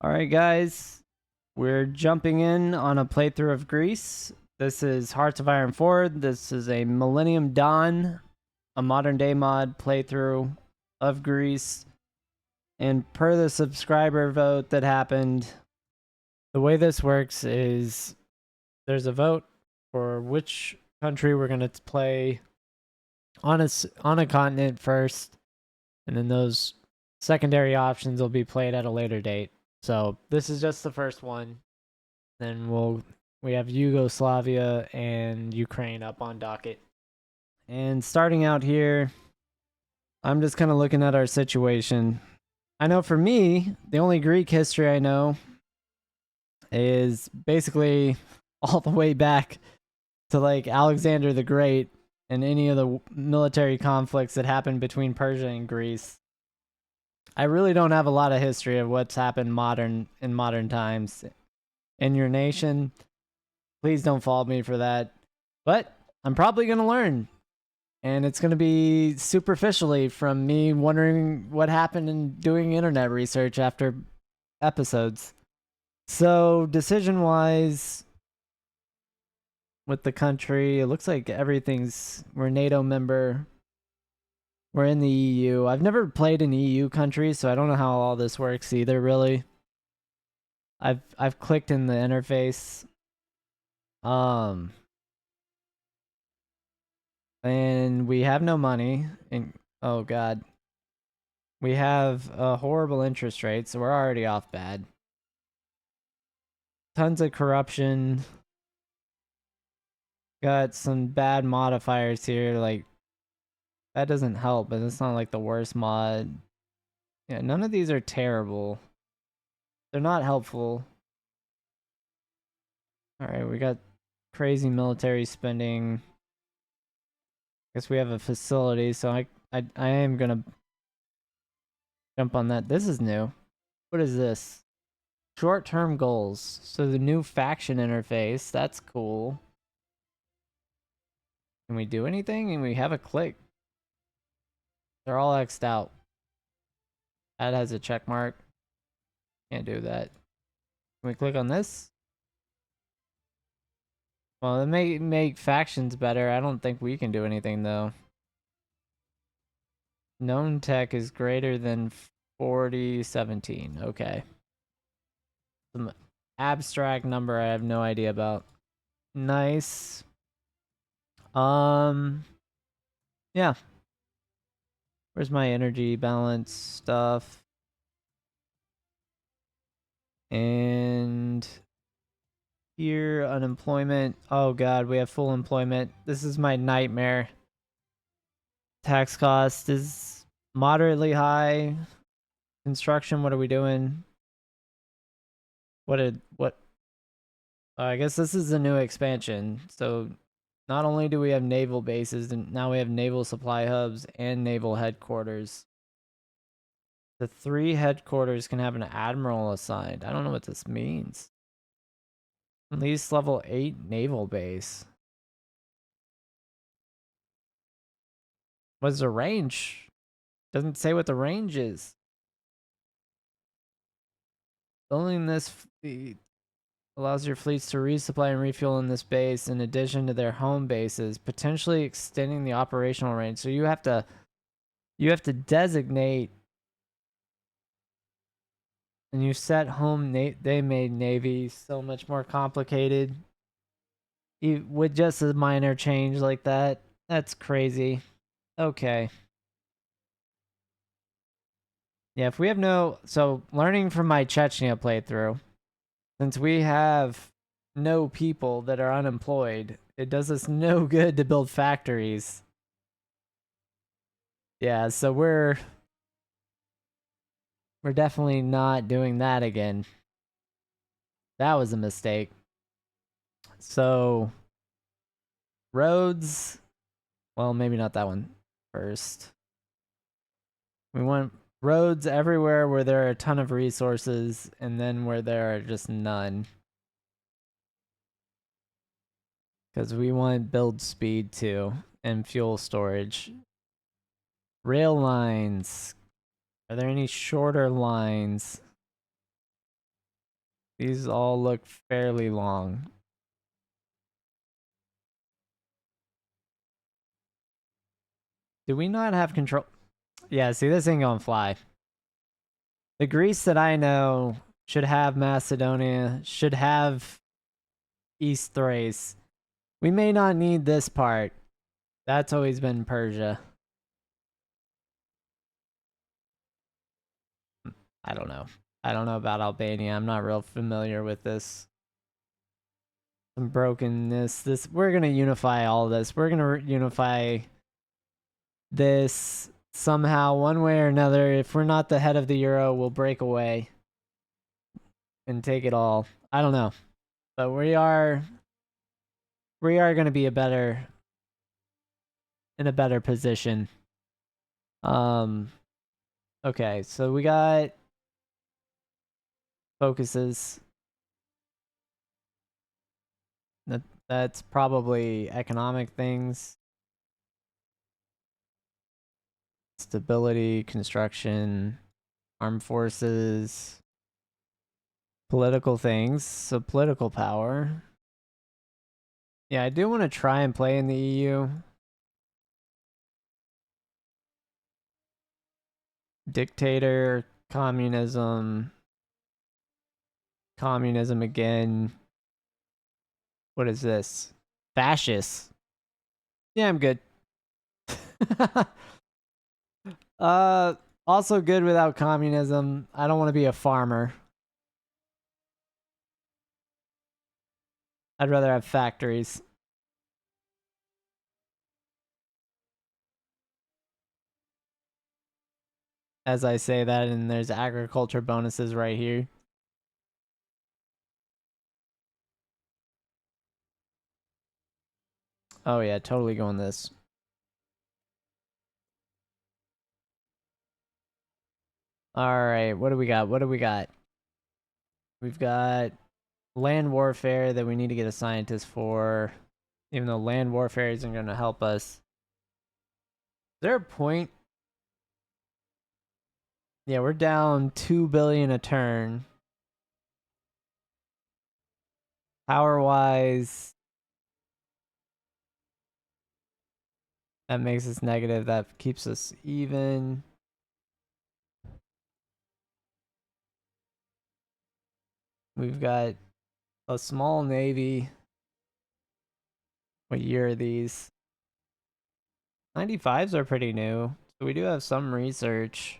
Alright guys, we're jumping in on a playthrough of Greece. This is Hearts of Iron 4. This is a Millennium Dawn, a modern day mod playthrough of Greece. And per the subscriber vote that happened, the way this works is there's a vote for which country we're going to play on a continent first, and then those secondary options will be played at a later date. So this is just the first one. Then we have Yugoslavia and Ukraine up on docket. And starting out here, I'm just kind of looking at our situation. I know for me, the only Greek history I know is basically all the way back to like Alexander the Great and any of the military conflicts that happened between Persia and Greece. I really don't have a lot of history of what's happened in modern times in your nation. Please don't fault me for that. But I'm probably going to learn. And it's going to be superficially from me wondering what happened and doing internet research after episodes. So, decision wise, with the country, it looks like we're a NATO member. We're in the EU. I've never played an EU country, so I don't know how all this works either, really. I've clicked in the interface. And we have no money. And oh god, we have a horrible interest rate, so we're already off bad. Tons of corruption. Got some bad modifiers here. Like that doesn't help, but it's not like the worst mod. Yeah, none of these are terrible. They're not helpful. All right, we got crazy military spending. Guess we have a facility, so I am gonna jump on that. This is new. What is this? Short-term goals. So the new faction interface. That's cool. Can we do anything? And we have a click. They're all X'd out. That has a check mark. Can't do that. Can we click on this? Well, it may make factions better. I don't think we can do anything though. Known tech is greater than 4017. Okay. Some abstract number I have no idea about. Nice. Yeah. Where's my energy balance stuff? And here, unemployment. Oh god, we have full employment. This is my nightmare. Tax cost is moderately high. Construction, what are we doing? What? I guess this is a new expansion. So not only do we have naval bases, and now we have naval supply hubs and naval headquarters. The 3 headquarters can have an admiral assigned. I don't know what this means. At least level 8 naval base. What's the range? Doesn't say what the range is. Building this fleet allows your fleets to resupply and refuel in this base in addition to their home bases, potentially extending the operational range. So you have to designate, and you set home. They made Navy so much more complicated. With just a minor change like that, that's crazy. Okay. Yeah, if we have so learning from my Chechnya playthrough, since we have no people that are unemployed, it does us no good to build factories. Yeah, so we're definitely not doing that again. That was a mistake. So roads, well, maybe not that one first. We want roads everywhere where there are a ton of resources, and then where there are just none. Because we want build speed too, and fuel storage. Rail lines. Are there any shorter lines? These all look fairly long. Do we not have control? Yeah, see, this ain't gonna fly. The Greece that I know should have Macedonia, should have East Thrace. We may not need this part. That's always been Persia. I don't know. I don't know about Albania. I'm not real familiar with this. Some brokenness. We're gonna unify all this. We're gonna unify this somehow, one way or another. If we're not the head of the Euro, we'll break away and take it all. I don't know, but we are gonna be in a better position. Okay, so we got focuses. That's probably economic things. Stability, construction, armed forces, political things. So political power. Yeah, I do want to try and play in the EU. Dictator, communism, communism again. What is this? Fascist. Yeah, I'm good. Also good without communism. I don't want to be a farmer. I'd rather have factories. As I say that, and there's agriculture bonuses right here. Oh yeah, totally going this. Alright, what do we got? What do we got? We've got land warfare that we need to get a scientist for. Even though land warfare isn't going to help us. Is there a point? Yeah, we're down 2 billion a turn. Power-wise, that makes us negative. That keeps us even. We've got a small navy. What year are these? 95s are pretty new. So we do have some research.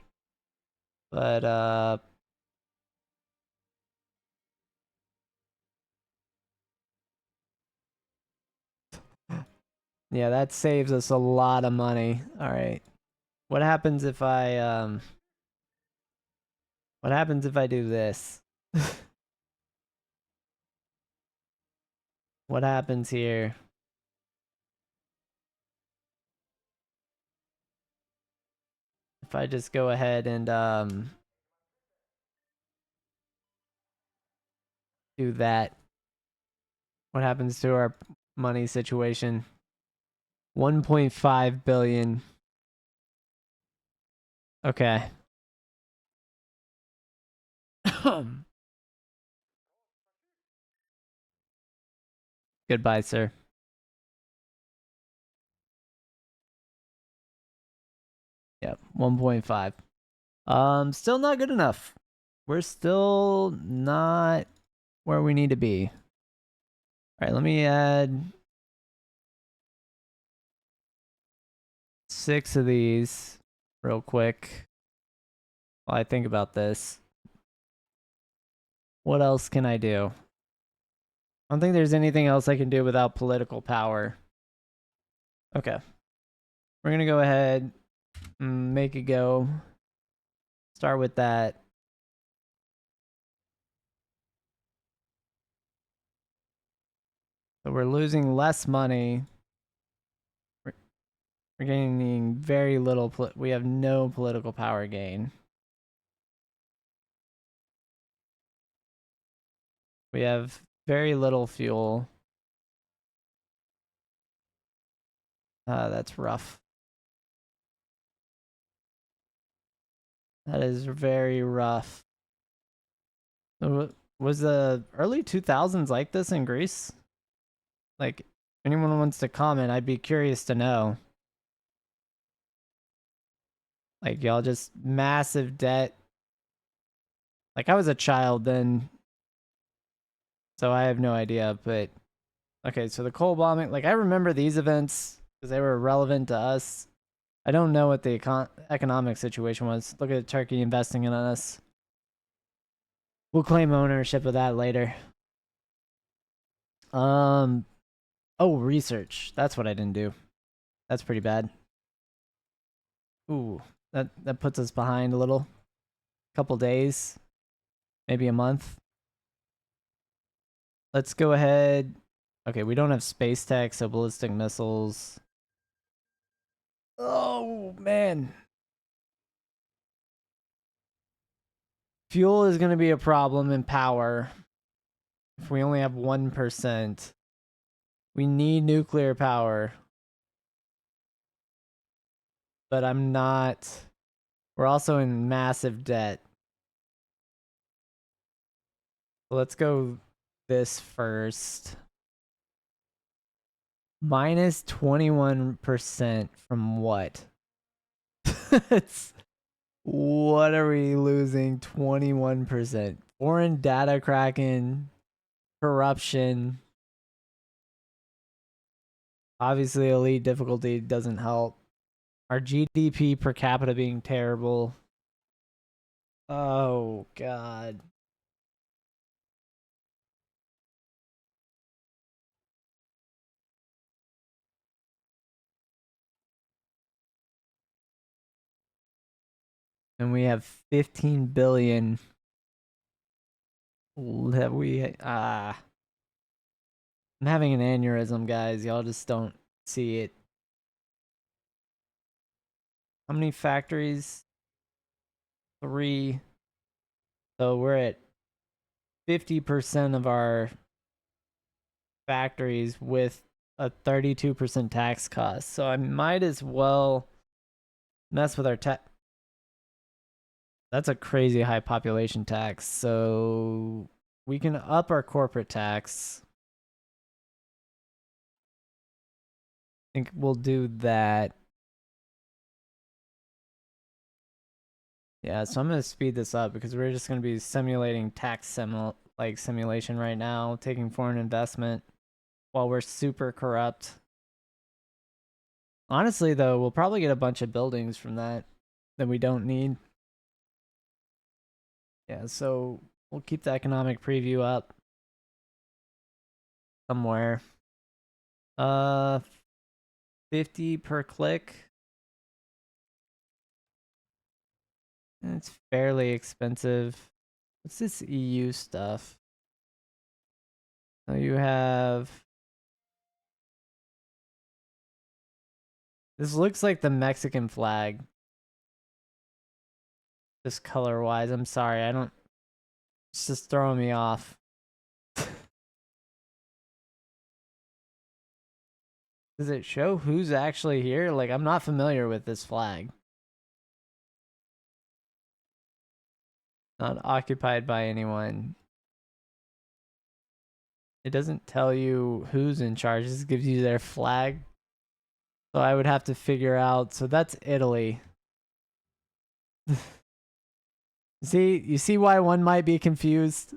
But yeah, that saves us a lot of money. All right. What happens if I what happens if I do this? What happens here? If I just go ahead and do that. What happens to our money situation? 1.5 billion. Okay. Goodbye, sir. Yep, 1.5. Still not good enough. We're still not where we need to be. All right, let me add 6 of these real quick while I think about this. What else can I do? I don't think there's anything else I can do without political power. Okay. We're going to go ahead and make it go. Start with that. So we're losing less money. We're gaining very little. We have no political power gain. We have very little fuel. That's rough. That is very rough. Was the early 2000s like this in Greece? Like, anyone wants to comment, I'd be curious to know. Like, y'all just massive debt. Like, I was a child then, so I have no idea. But, okay, so the coal bombing, like, I remember these events because they were relevant to us. I don't know what the economic situation was. Look at Turkey investing in us. We'll claim ownership of that later. Oh, research. That's what I didn't do. That's pretty bad. Ooh, that puts us behind a little. Couple days, maybe a month. Let's go ahead. Okay, we don't have space tech, so ballistic missiles. Oh, man. Fuel is going to be a problem in power if we only have 1%. We need nuclear power. But I'm not. We're also in massive debt. Let's go this first. Minus 21% from what? It's what are we losing? 21%. Foreign data cracking, corruption. Obviously, elite difficulty doesn't help. Our GDP per capita being terrible. Oh, God. And we have 15 billion that I'm having an aneurysm, guys. Y'all just don't see it. How many factories? 3. So we're at 50% of our factories with a 32% tax cost. So I might as well mess with our tax. That's a crazy high population tax. So we can up our corporate tax. I think we'll do that. Yeah, so I'm going to speed this up because we're just going to be simulating tax simulation right now, taking foreign investment while we're super corrupt. Honestly, though, we'll probably get a bunch of buildings from that we don't need. Yeah, so we'll keep the economic preview up somewhere. 50 per click. It's fairly expensive. What's this EU stuff? So you have. This looks like the Mexican flag. Just color wise. I'm sorry. I don't. It's just throwing me off. Does it show who's actually here? Like, I'm not familiar with this flag. Not occupied by anyone. It doesn't tell you who's in charge. It just gives you their flag. So I would have to figure out. So that's Italy. You see why one might be confused?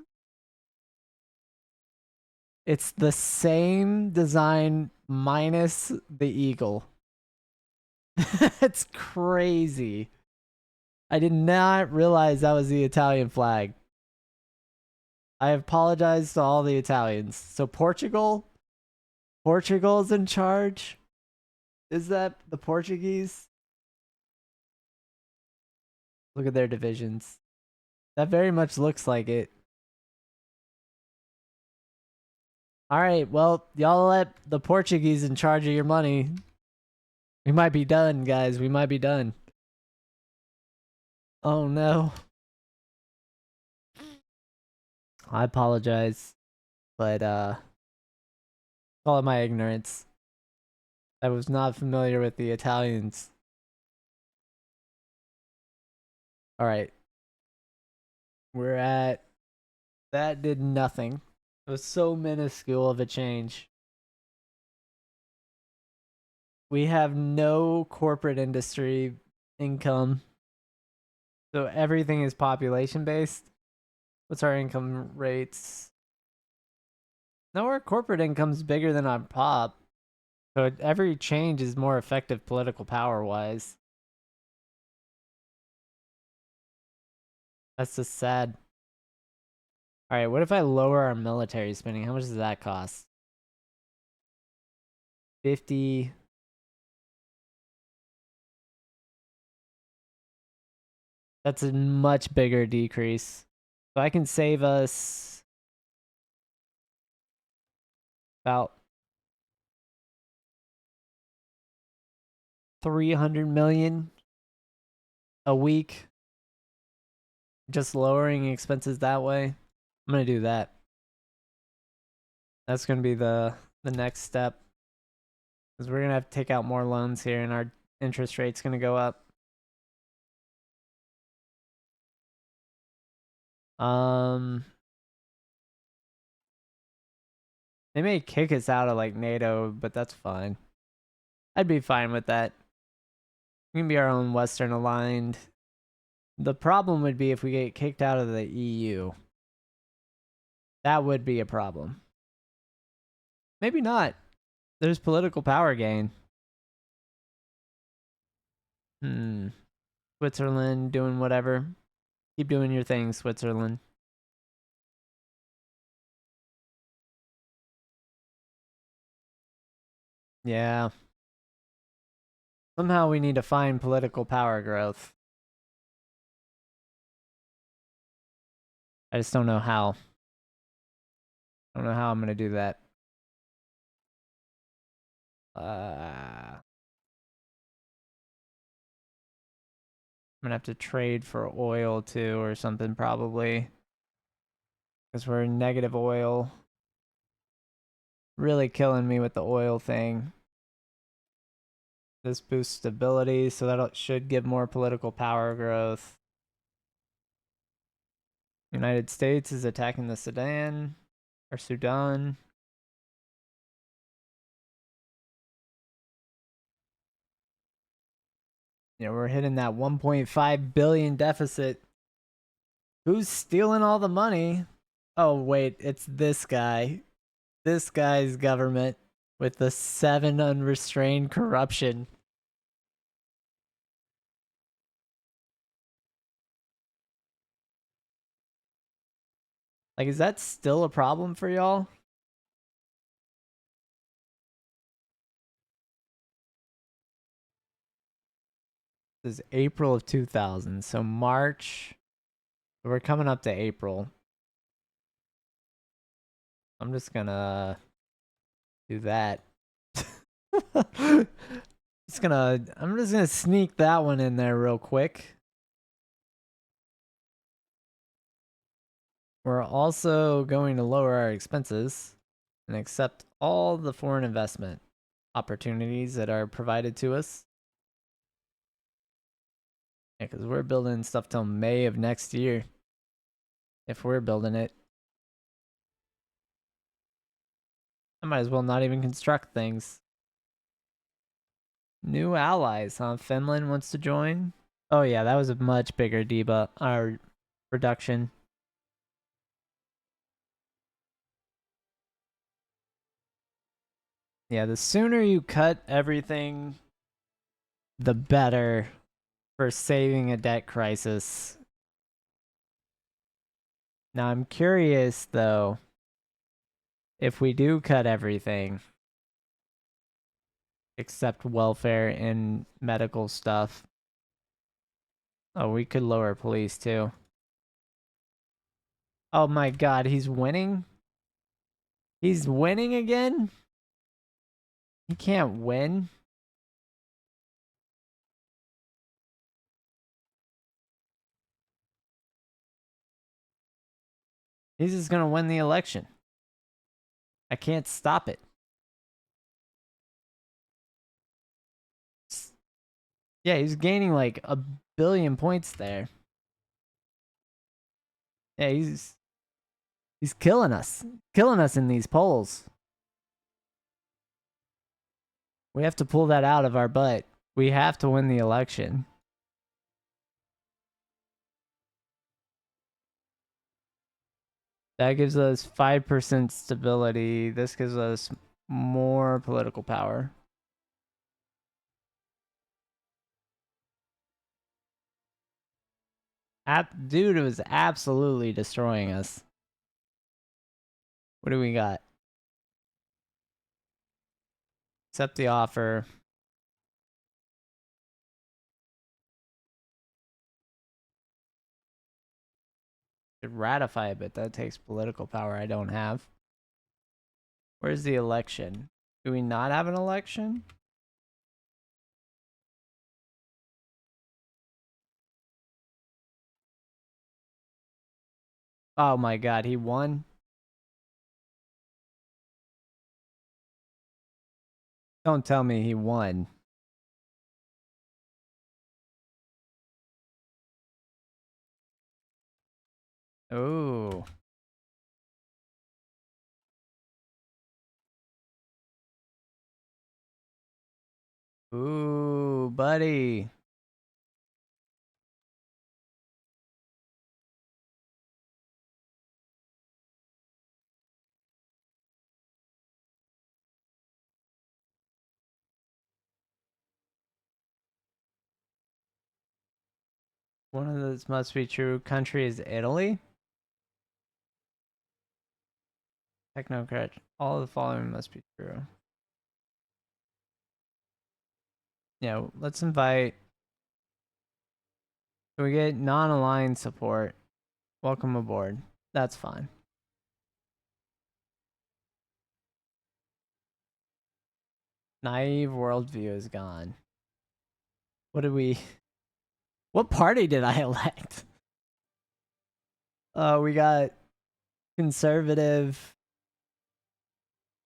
It's the same design minus the eagle. It's crazy. I did not realize that was the Italian flag. I apologize to all the Italians. So Portugal's in charge? Is that the Portuguese? Look at their divisions. That very much looks like it. Alright, well, y'all let the Portuguese in charge of your money. We might be done, guys. We might be done. Oh no. I apologize. But call it my ignorance. I was not familiar with the Italians. Alright. We're at That did nothing. It was so minuscule of a change. We have no corporate industry income. So everything is population based. What's our income rates? No, our corporate income's bigger than our pop. So every change is more effective political power wise. That's just sad. All right, what if I lower our military spending? How much does that cost? 50. That's a much bigger decrease. So I can save us about 300 million a week. Just lowering expenses that way. I'm gonna do that. That's gonna be the next step. Because we're gonna have to take out more loans here and our interest rate's gonna go up. They may kick us out of like NATO, but that's fine. I'd be fine with that. We can be our own Western aligned. The problem would be if we get kicked out of the EU. That would be a problem. Maybe not. There's political power gain. Switzerland doing whatever. Keep doing your thing, Switzerland. Yeah. Somehow we need to find political power growth. I just don't know how. I don't know how I'm going to do that. I'm going to have to trade for oil too or something probably. Because we're negative oil. Really killing me with the oil thing. This boosts stability, so that should give more political power growth. United States is attacking the Sudan. Or Sudan. Yeah, we're hitting that 1.5 billion deficit. Who's stealing all the money? Oh, wait, it's this guy. This guy's government with the 7 unrestrained corruption. Like, is that still a problem for y'all? This is April of 2000, so March. We're coming up to April. I'm just gonna do that. I'm just gonna sneak that one in there real quick. We're also going to lower our expenses and accept all the foreign investment opportunities that are provided to us. Yeah, because we're building stuff till May of next year. If we're building it. I might as well not even construct things. New allies, huh? Finland wants to join. Oh yeah, that was a much bigger debuff or reduction. Yeah, the sooner you cut everything, the better for saving a debt crisis. Now I'm curious though, if we do cut everything except welfare and medical stuff. Oh, we could lower police too. Oh my god, he's winning? He's winning again? He can't win. He's just gonna win the election. I can't stop it. Yeah, he's gaining like 1 billion points there. Yeah, he's He's killing us. Killing us in these polls. We have to pull that out of our butt. We have to win the election. That gives us 5% stability. This gives us more political power. Dude was absolutely destroying us. What do we got? Accept the offer. Could ratify it, but that takes political power I don't have. Where's the election? Do we not have an election? Oh my god, he won? Don't tell me he won. Ooh. Ooh, buddy. One of those must be true. Country is Italy? Technocrat. All of the following must be true. Yeah, let's invite. Can we get non-aligned support? Welcome aboard. That's fine. Naive worldview is gone. What did we... What party did I elect? We got conservative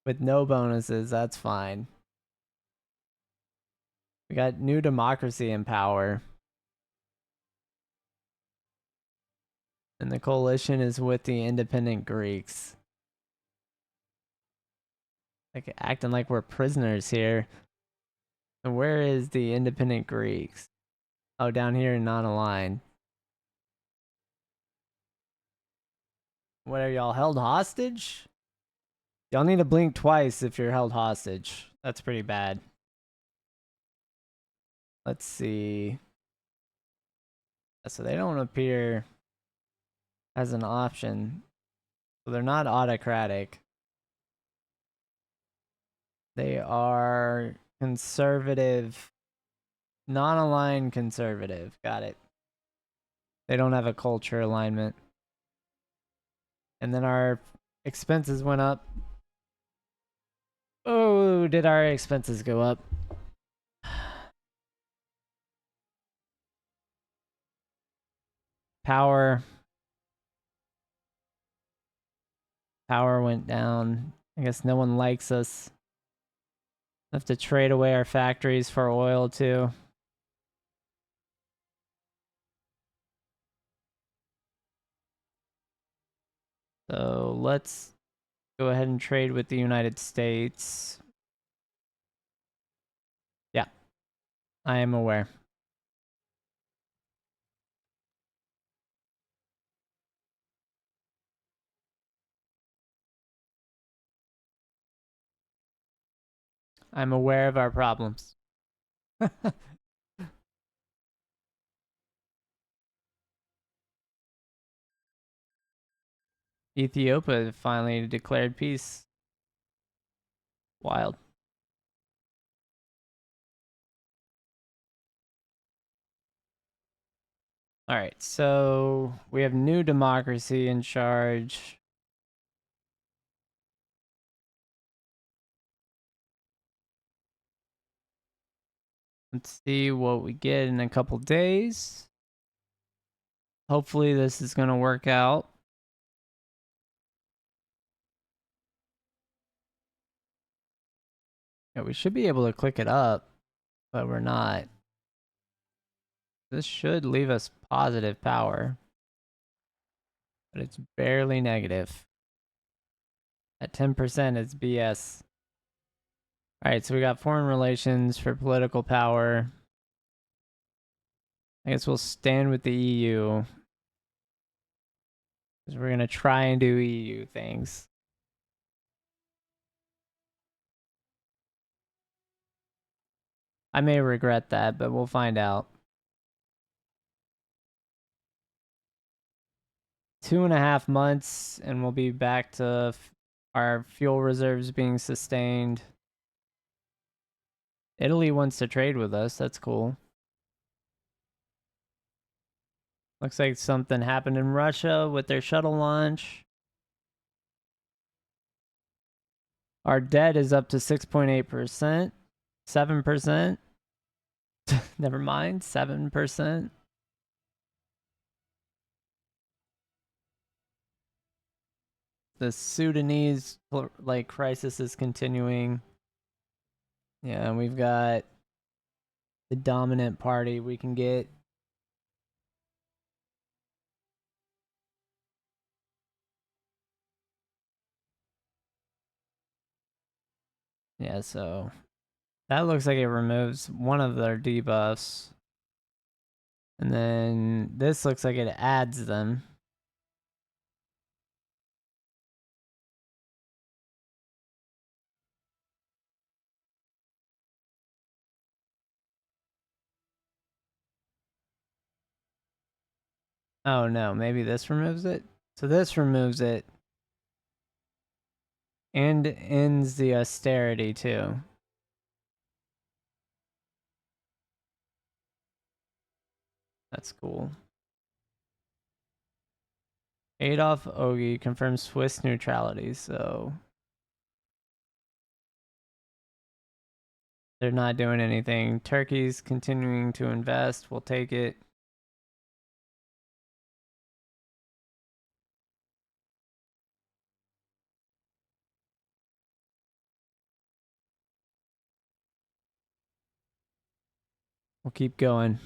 with no bonuses. That's fine. We got New Democracy in power. And the coalition is with the independent Greeks. Like acting like we're prisoners here. And where is the independent Greeks? Oh, down here in non-aligned. What are y'all held hostage? Y'all need to blink twice if you're held hostage. That's pretty bad. Let's see. So they don't appear as an option. So they're not autocratic. They are conservative, non-aligned conservative. Got it. They don't have a culture alignment. And then our expenses went up. Oh, did our expenses go up? Power. Power went down. I guess no one likes us. Have to trade away our factories for oil too. So let's go ahead and trade with the United States. Yeah, I am aware. I'm aware of our problems. Ethiopia finally declared peace. Wild. All right, so we have New Democracy in charge. Let's see what we get in a couple days. Hopefully this is going to work out. Yeah, we should be able to click it up, but we're not. This should leave us positive power, but it's barely negative. At 10%, it's BS. All right, so we got foreign relations for political power. I guess we'll stand with the EU because we're going to try and do EU things. I may regret that, but we'll find out. 2.5 months, and we'll be back to our fuel reserves being sustained. Italy wants to trade with us. That's cool. Looks like something happened in Russia with their shuttle launch. Our debt is up to 6.8%. 7%. Never mind, 7%. The Sudanese like crisis is continuing. Yeah, and we've got the dominant party we can get. Yeah, so that looks like it removes one of their debuffs. And then this looks like it adds them. Oh no, maybe this removes it? So this removes it. And ends the austerity too. That's cool. Adolf Ogi confirms Swiss neutrality, so they're not doing anything. Turkey's continuing to invest. We'll take it. We'll keep going.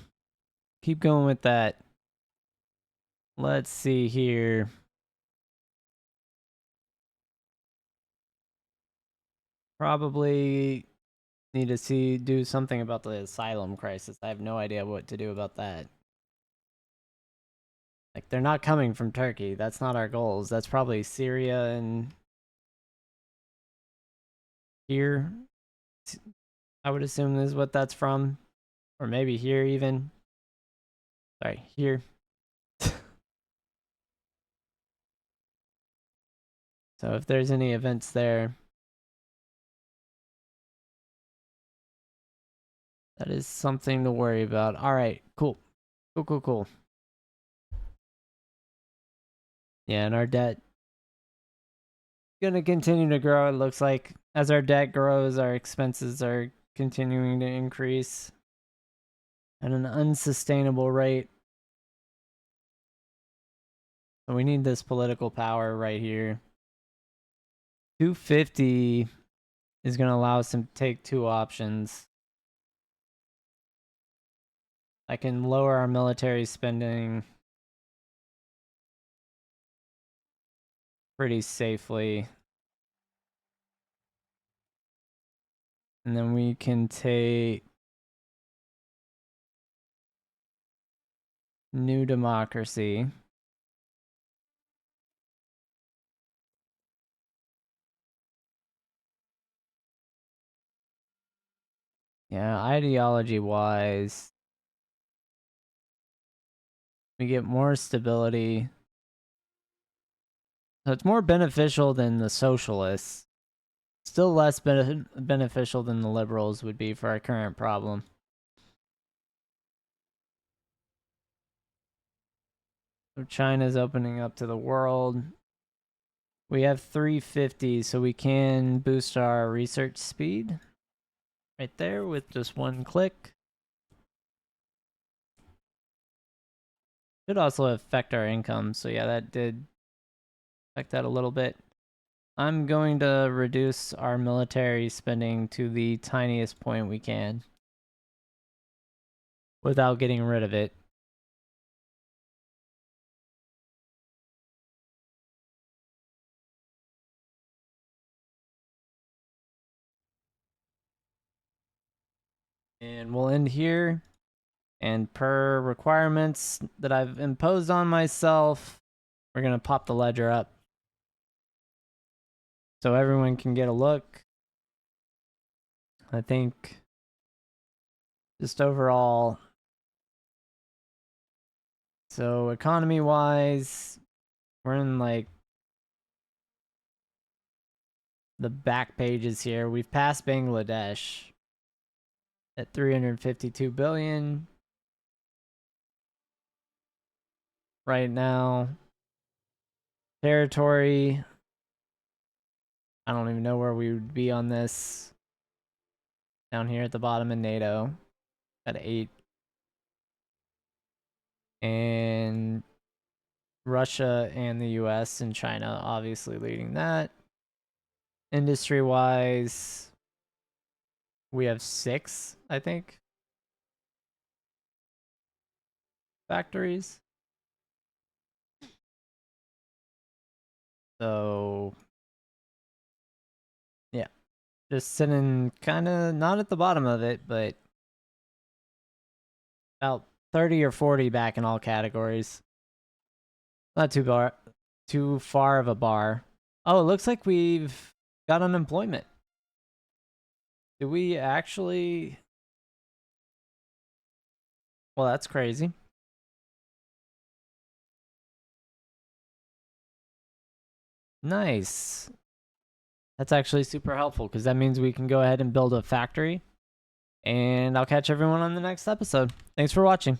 Keep going with that. Let's see here. Probably need to do something about the asylum crisis. I have no idea what to do about that. Like, they're not coming from Turkey. That's not our goals. That's probably Syria and here. I would assume is what that's from. Or maybe here even. Sorry, here. So if there's any events there, that is something to worry about. All right, cool. Cool. Yeah, and our debt gonna continue to grow. It looks like as our debt grows, our expenses are continuing to increase at an unsustainable rate. So we need this political power right here. 250 is going to allow us to take two options. I can lower our military spending pretty safely. And then we can take New Democracy. Yeah, ideology-wise, we get more stability. So it's more beneficial than the socialists. Still less beneficial than the liberals would be for our current problem. So China's opening up to the world. We have 350, so we can boost our research speed right there with just one click. Should also affect our income, so yeah, that did affect that a little bit. I'm going to reduce our military spending to the tiniest point we can without getting rid of it. And we'll end here. And per requirements that I've imposed on myself, we're going to pop the ledger up so everyone can get a look. I think just overall, so economy wise, we're in like the back pages here. We've passed Bangladesh at 352 billion right now. Territory, I don't even know where we would be on this. Down here at the bottom in NATO at 8. And Russia and the US and China obviously leading that. Industry wise, we have 6, I think, factories. So, yeah, just sitting kind of not at the bottom of it, but about 30 or 40 back in all categories. Not too far of a bar. Oh, it looks like we've got unemployment. Do we actually? Well, that's crazy. Nice. That's actually super helpful because that means we can go ahead and build a factory. And I'll catch everyone on the next episode. Thanks for watching.